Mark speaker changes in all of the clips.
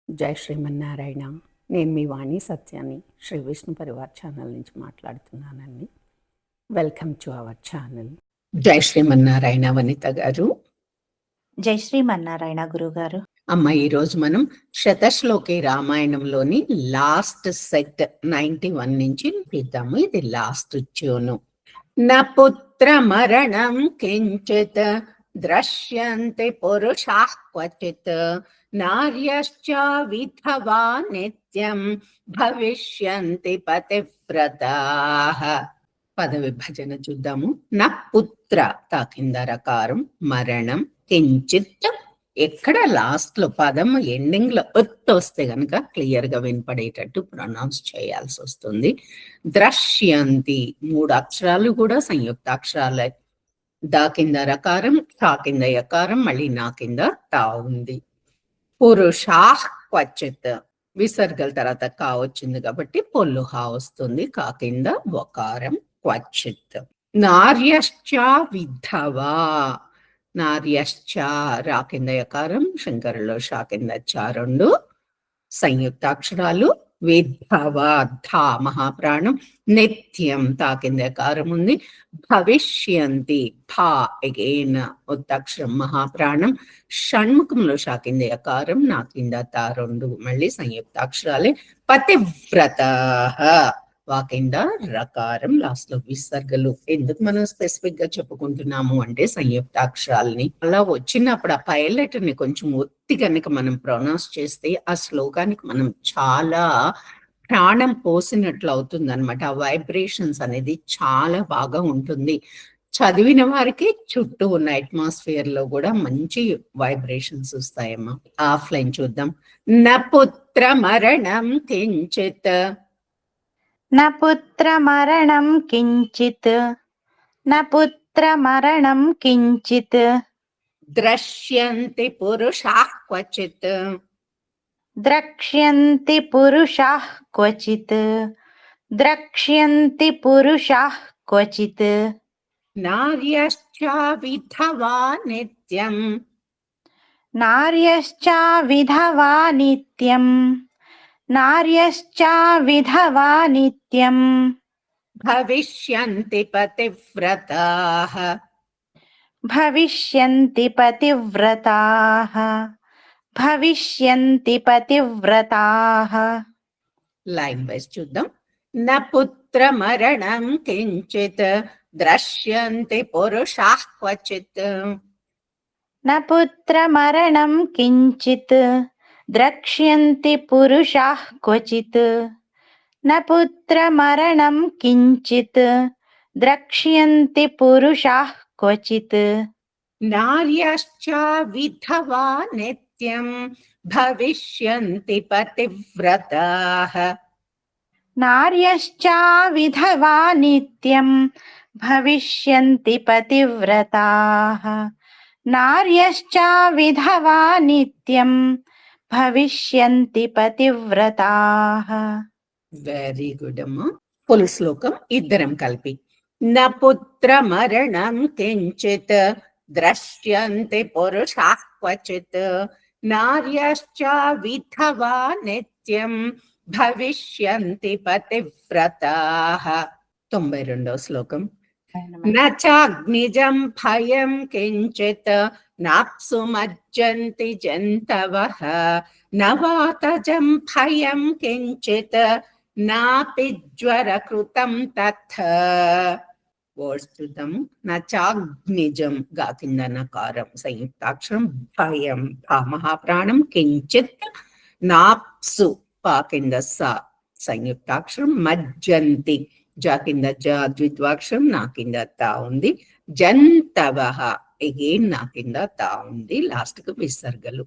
Speaker 1: జై శ్రీమన్నారాయణ. నేను మీ వాణి సత్యాన్ని శ్రీ విష్ణు పరివార్ ఛానల్ నుంచి మాట్లాడుతున్నానండి. Welcome to our channel. జై శ్రీమన్నారాయణ వనిత గారు.
Speaker 2: జై శ్రీమన్నారాయణ గురుగారు.
Speaker 1: అమ్మ, ఈరోజు మనం శతశ్లోకి రామాయణంలోని లాస్ట్ సెట్ 91 నుంచి చూద్దాము. ఇది లాస్ట్ ట్యూను. న పుత్ర మరణం కించిత్ ద్రశ్యంతి పురుషాః క్వచిత్ నార్యశ్చ విధవా నిత్యం భవిష్యంతి పతివ్రతాః. పద విభజన చూద్దాము. న పుత్ర తాకింద రకారం, మరణం, కించిత్. ఎక్కడ లాస్ట్ లో పదం ఎండింగ్ లో ఒత్తు వస్తే గనక క్లియర్ గా వినపడేటట్టు ప్రొనౌన్స్ చేయాల్సి వస్తుంది. ద్రశ్యంతి 3 అక్షరాలు కూడా సంయుక్తాక్షరాలే. దా కింద రకారం, తా కింద యకారం, మళ్ళీ నా కింద తా ఉంది. పురుషాః క్వచిత్, విసర్గల తర్వాత కా వచ్చింది కాబట్టి పొల్లు హా వస్తుంది. కా కింద వకారం క్వచిత్. నార్యశ్చ విధవా, నార్యశ్చ రా కింద యకారం, శంకరులో షా కింద చ, 2 సంయుక్తాక్షరాలు. విధవ ధా మహాప్రాణం, నిత్యం తా కింద యకారం ఉంది. భవిష్యంతి భా అగైన్ ఉత్తక్షరం మహాప్రాణం, షణ్ముఖంలో షా కింద యకారం, నా కింద తా, 2 మళ్ళీ సంయుక్తాక్షరాలే. పతివ్రత వా కింద రకారం, లాస్ట్ లో విసర్గలు. ఎందుకు మనం స్పెసిఫిక్ గా చెప్పుకుంటున్నాము అంటే సంయుక్తాక్షరాలని అలా వచ్చినప్పుడు ఆ పైలట్ ని కొంచెం ఒత్తి కనుక మనం ప్రొనౌన్స్ చేస్తే ఆ శ్లోకానికి మనం చాలా ప్రాణం పోసినట్లు అవుతుంది అనమాట. ఆ వైబ్రేషన్స్ అనేది చాలా బాగా ఉంటుంది. చదివిన వారికి చుట్టూ ఉన్న అట్మాస్ఫియర్ లో కూడా మంచి వైబ్రేషన్స్ వస్తాయమ్మా. ఆఫ్లైన్ చూద్దాం. న పుత్ర మరణం కించిత్,
Speaker 2: న పుత్ర మరణం కించిత్, న పుత్ర మరణం కించిత్.
Speaker 1: ద్రశ్యంతి పురుషాః క్వచిత్,
Speaker 2: ద్రక్ష్యంతి పురుషాః క్వచిత్, ద్రక్ష్యంతి పురుషాః క్వచిత్.
Speaker 1: నార్యశ్చ విధవా నిత్యం,
Speaker 2: నార్యశ్చ విధవా నిత్యం, నార్యశ్చ విధవా నిత్యం.
Speaker 1: భవిష్యంతి పతివ్రతాః,
Speaker 2: భవిష్యంతి పతివ్రతాః, భవిష్యంతి పతివ్రతాః.
Speaker 1: లైన్ వైజ్ చూద్దాం. న పుత్ర మరణం కించిత్ ద్రశ్యంతి పురుషాః క్వచిత్,
Speaker 2: న పుత్ర మరణం కించిత్, ద్రక్ష్యంతి పురుషాః క్వచిత్. న పుత్ర మరణం కించిత్, ద్రక్ష్యంతి పురుషాః క్వచిత్.
Speaker 1: నార్యశ్చ విధవా నిత్యం భవిష్యంతి పతివ్రతాః,
Speaker 2: నార్యశ్చ విధవా నిత్యం భవిష్యంతి పతివ్రతాః, నార్యశ్చ విధవా నిత్యం భవిష్యంతి పతివ్రతాః.
Speaker 1: వెరీ గుడ్ అమ్మా. ఫుల్ శ్లోకం ఇద్దరం కలిపి. న పుత్ర మరణం కించిత్ ద్రశ్యంతి పురుషాః క్వచిత్, నార్యశ్చ విధవా నిత్యం భవిష్యంతి పతివ్రతాః. 92వ శ్లోకం. న చాగ్నిజం భయం కించిత్ నాప్సు మజ్జంతి జంతవః, న వాతజం భయం కించిత్ నాపి జ్వర కృతం తత్. వర్డ్స్ చూద్దాము. న చాగ్నిజం గా కింద నకారం, సంయుక్తాక్షరం, భయం భా మహాప్రాణం, కించిత్ నాప్సు పా కింద సా సంయుక్తాక్షరం, మజ్జంతి జా కింద జా ద్విద్వాక్షరం, నా కింద తా ఉంది. జంతవః అగైన్ నా కింద తా ఉంది. లాస్ట్ కు విసర్గలు.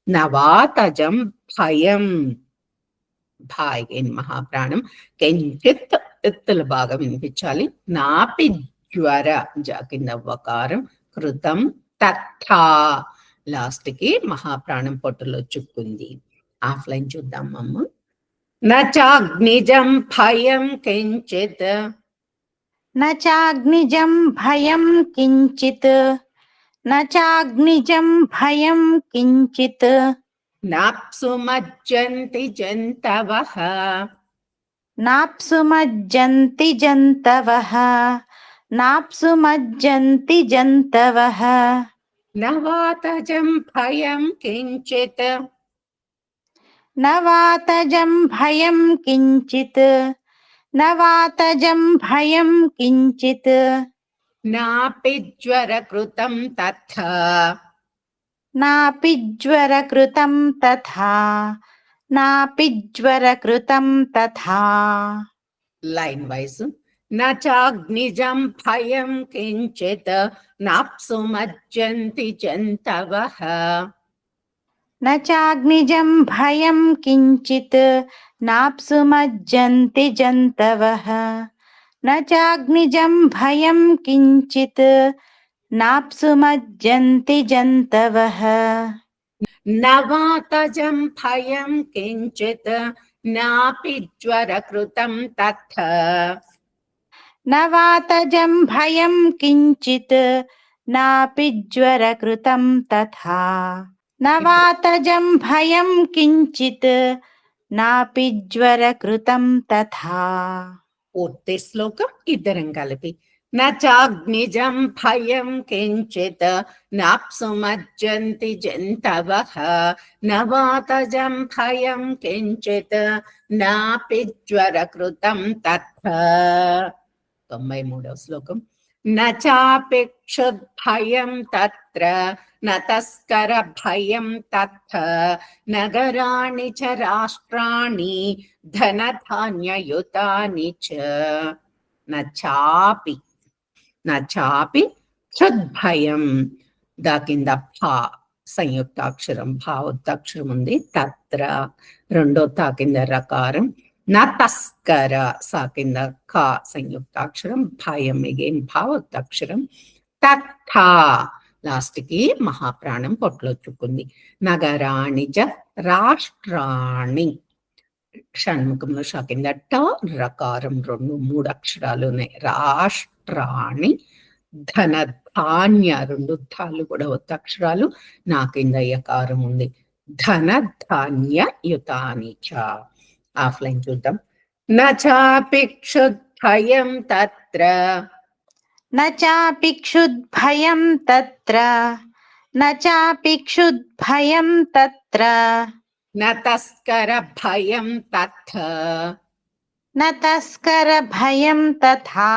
Speaker 1: నవాతజం భయం భా అగైన్ మహాప్రాణం, కించిత్ ఎత్తులు బాగా వినిపించాలి. నాపి జ్వర జా కింద వకారం, కృతం తథా లాస్ట్ కి మహాప్రాణం పొట్టులో చుక్కుంది. ఆఫ్లైన్ చూద్దాం అమ్మ. న చాగ్నిజం భయం కించిత్,
Speaker 2: న చాగ్నిజం భయం కించిత్, న చాగ్నిజం భయం కించిత్.
Speaker 1: నాప్సు మజ్జంతి జంతవః
Speaker 2: నాప్సు మజ్జంతి జంతవః నాప్సు మజ్జంతి జంతవః
Speaker 1: నవాతజం భయం కించిత్
Speaker 2: నవాతజం భయం కించిత్ నవాతజం భయం కించిత్
Speaker 1: నాపి జ్వరకృతం తథా
Speaker 2: నాపి జ్వరకృతం తథా నాపి జ్వరకృతం తథా
Speaker 1: లైన్ వైజ్ నాగ్నిజం భయం కించిత్ నాప్సు మజ్జంతి జంతవః
Speaker 2: నాగ్నిజం భయం కించిత్ నాప్సు మజ్జంతి జంతవః నాగ్నిజం భయం కించిత్ నాప్సు మజ్జంతి జంతవః
Speaker 1: నవాతజం భయం కించిత్ నాపి జ్వరకృతం తథా
Speaker 2: నవాతజం భయం కించిత్ నాపి జ్వరకృతం తథా నవాతజం భయం కించిత్ నాపి జ్వరకృతం తథా
Speaker 1: పూర్తి శ్లోకం ఇద్దరం కలిపి నాగ్నిజం భయం కించిత్ నాప్సు మజ్జంతి జంతవః నవాతజం భయం కించిత్ నాపి జ్వరకృతం తథా 93వ శ్లోకం నాచాపేక్షుద్భయం తత్ర నతస్కర భయం తథ నగరాణి చ రాష్ట్రాణి ధనధాన్యయుతాని చ నచాపి క్షుద్భయం దా కింద భా సంయుక్తాక్షరం భావోక్తాక్షరం ఉంది తత్ర రెండో తా కింద రకారం నా తస్కర సా కింద కా సంయుక్తాక్షరం భయం ఎగైన్ భావోక్తాక్షరం తథా లాస్ట్ కి మహాప్రాణం పొట్లొచ్చుకుంది నగరాణి చ రాష్ట్రాణి షణ్ముఖంలో షా కింద ట రకారం మూడు అక్షరాలు ఉన్నాయి రాష్ట్రాణి ధనధాన్య రెండు ధాలు కూడా ఒత్తక్షరాలు నా కింద యకారం ఉంది ధనధాన్య యుతాని చ ఆఫ్లైన్ చూద్దాం నాపి క్షుద్భయం తత్ర
Speaker 2: నాపి క్షుద్భయం తత్ర నాపి క్షుద్భయం తత్ర
Speaker 1: నతస్కర భయం తథ
Speaker 2: నతస్కర భయం తథా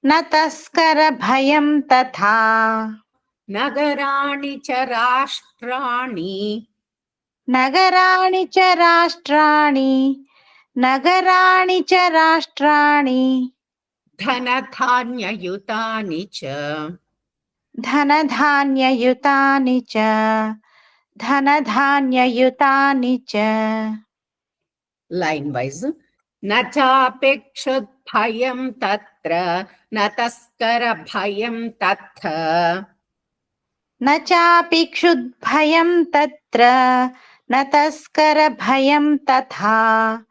Speaker 2: నతస్కర భయం తథా
Speaker 1: నగరాణి చ రాష్ట్రాణి
Speaker 2: నగరాణి చ రాష్ట్రాణి నగరాణి చ రాష్ట్రాణి
Speaker 1: ధనధాన్యయుతాని చ
Speaker 2: ధనధాన్యయుతాని చ ధనధాన్యయుతాని చ
Speaker 1: లైన్ వైజ్ నాపేక్షుద్భయం తత్ర నతస్కర భయం తథ
Speaker 2: నాపి క్షుద్భయం తత్ర నతస్కర భయం తథా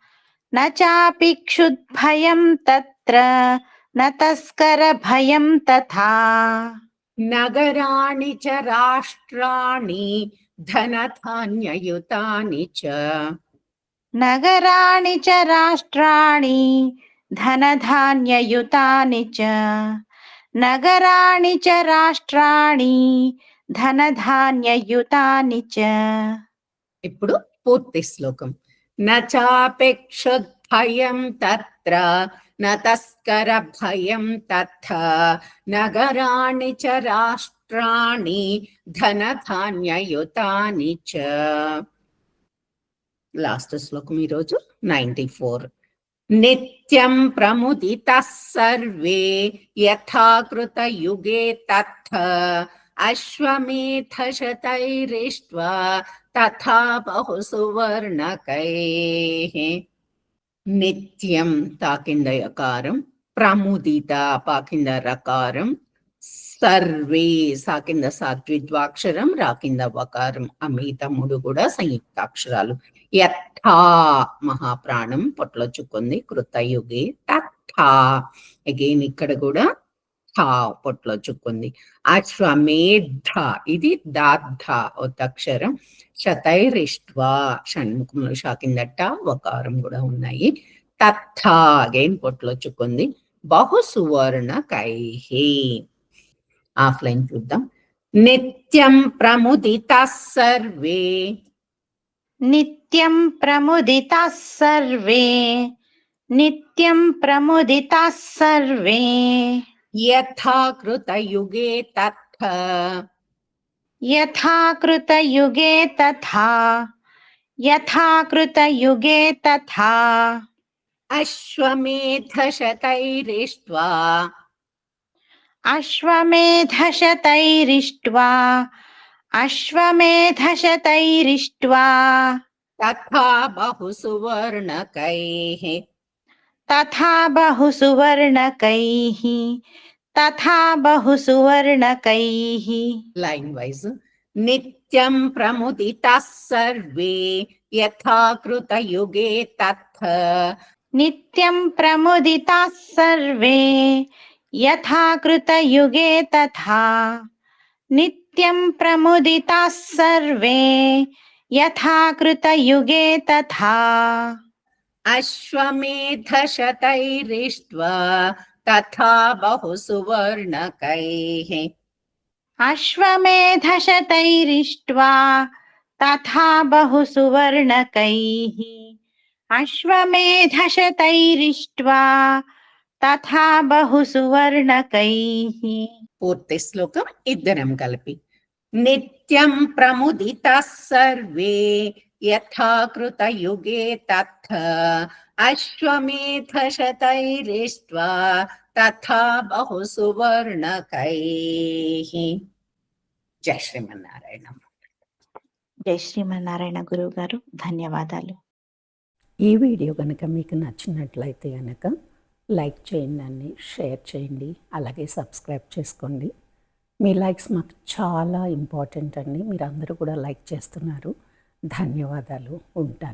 Speaker 2: నాపి క్షుద్భయం తత్ర నతస్కర భయం తథా
Speaker 1: నగరాణి చ రాష్ట్రాణి ధనధాన్యయుతాని చ
Speaker 2: నగరాణి చ రాష్ట్రాణి ధనధాన్యయుతాని చ నగరాణి చ రాష్ట్రాణి ధనధాన్యయుతాని చ
Speaker 1: ఇప్పుడు పూర్తి శ్లోకం నాపేక్షుద్భయం తత్ర నతస్కర భయం తథ నగరాణి చ రాష్ట్రాణి ధనధాన్యయుతాని చ లాస్ట్ శ్లోకం ఈరోజు 94 నిత్యం ప్రముదితః సర్వే యథాకృత యుగే తథ అశ్వమేధ శతైరిష్ట్వా తథా బహుసువర్ణకైః నిత్యం తాకింద యకారం ప్రముదిత పాకింద రకారం సర్వే సాకింద సాద్విద్వాక్షరం రాకింద వకారం అమిత మూడు కూడా సంయుక్తాక్షరాలు యథా మహాప్రాణం పొట్లొచ్చుకుంది కృతయుగే తథా అగైన్ ఇక్కడ కూడా థా పొట్లో చుక్కుంది. అశ్వమేధ ఇది దాద్ధ ఒత్తక్షరం. శతైరిష్ట్వా షణ్ముఖంలో షా కిందట వకారం కూడా ఉన్నాయి. తథా అగైన్ పొట్లో చుక్కుంది. బహు సువర్ణ కైహి. ఆఫ్లైన్ చూద్దాం. నిత్యం ప్రముదితాః సర్వే.
Speaker 2: నిత్యం ప్రముదితాः సర్వే. నిత్యం ప్రముదితాः సర్వే.
Speaker 1: యథా కృతయుగే తథా.
Speaker 2: యథా కృతయుగే తథా. యథా కృతయుగే తథా.
Speaker 1: అశ్వమేధ శతైరిష్ట్వా.
Speaker 2: అశ్వమేధశతైరిష్ట్వా. అశ్వమేధశతైరిష్ట్వా.
Speaker 1: తథా బహు సువర్ణకైః.
Speaker 2: తథా బహు సువర్ణకైః. తథా బహు సువర్ణకైః.
Speaker 1: Line wise. నిత్యం ప్రముదితాః సర్వే యథా కృతయుగే తథా.
Speaker 2: నిత్యం ప్రముదితాः సర్వే యథా కృతయుగే తథా. నిత్యం ప్రముదితాः సర్వే యథా కృతయుగే తథా.
Speaker 1: అశ్వమేధ శతైరిష్ట్వా తథా బహు సువర్ణకైః.
Speaker 2: అశ్వమేధశతైరిష్ట్వా తథా బహు సువర్ణకైః. అశ్వమేధశతైరిష్ట్వా తథా బహు సువర్ణకైః.
Speaker 1: పూర్తి శ్లోకం ఇద్దరం కలిపి. నిత్యం ప్రముదితాః సర్వే యథా కృతయుగే తథా. అశ్వమేధ శతైరిష్ట్వా తథా బహు సువర్ణకైః. జై శ్రీమన్నారాయణ.
Speaker 2: జై శ్రీమన్నారాయణ గురువు గారు, ధన్యవాదాలు.
Speaker 1: ఈ వీడియో కనుక మీకు నచ్చినట్లయితే కనుక లైక్ చేయండి, షేర్ చేయండి, అలాగే సబ్స్క్రైబ్ చేసుకోండి. మీ లైక్స్ మాకు చాలా ఇంపార్టెంట్ అండి. మీరు అందరూ కూడా లైక్ చేస్తున్నారు. ధన్యవాదాలు. ఉంటాను.